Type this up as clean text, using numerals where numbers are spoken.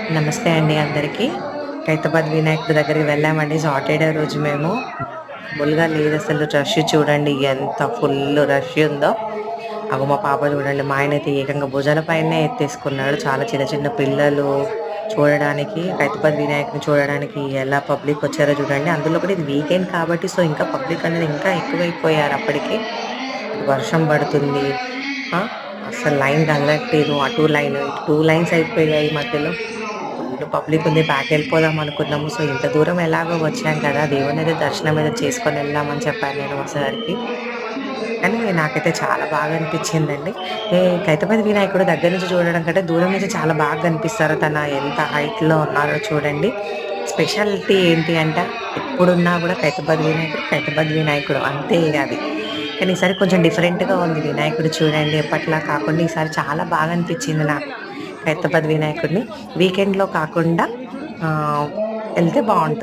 నమస్తే అండి అందరికీ. ఖైరతాబాద్ వినాయకుడి దగ్గరికి వెళ్ళామండి. సాటర్‌డే రోజు మేము. మామూలుగా లేదసలు రష్ చూడండి ఎంత ఫుల్లు రష్ ఉందో. అగో మా పాప చూడండి మా ఆయనైతే ఏకంగా భుజాల పైనే ఎత్తేసుకున్నాడు. చాలా చిన్న చిన్న పిల్లలు చూడడానికి ఖైరతాబాద్ వినాయకుడిని చూడడానికి ఎలా పబ్లిక్ వచ్చారో చూడండి. అందులో కూడా ఇది వీకెండ్ కాబట్టి సో ఇంకా పబ్లిక్ అనేది ఇంకా ఎక్కువైపోయారు అప్పటికి. వర్షం పడుతుంది. ఆ! అస్సలు లైన్ కదలట్లేదు. అటు లైన్, ఇటు 2 లైన్స్ అయిపోయాయి మధ్యలో. ఫుల్ పబ్లిక్ ఉంది. బ్యాక్ వెళ్ళిపోదాం అనుకున్నాము. సో ఇంత దూరం ఎలాగో వచ్చాం కదా! దేవునైతే దర్శనం అయితే చేసుకొని వెళ్దామని చెప్పాను నేను మా సార్‌కి. కానీ నాకైతే చాలా బాగా అనిపించిందండి. ఖైరతాబాద్ వినాయకుడు దగ్గర నుంచి చూడడం కంటే దూరం నుంచి చాలా బాగా కనిపిస్తారు. తన ఎంత హైట్‌లో ఉన్నారో చూడండి. స్పెషాలిటీ ఏంటి అంటే ఎప్పుడున్నా కూడా ఖైరతాబాద్ వినాయకుడు అంతే ఇగ అది. కానీ ఈసారి కొంచెం డిఫరెంట్‌గా ఉంది వినాయకుడు చూడండి. ఎప్పట్లా కాకుండా ఈసారి చాలా బాగా అనిపించింది నాకు. ఖైరతాబాద్ వినాయకుడిని వీకెండ్‌లో కాకుండా ఎళ్తే బావుంటుంది.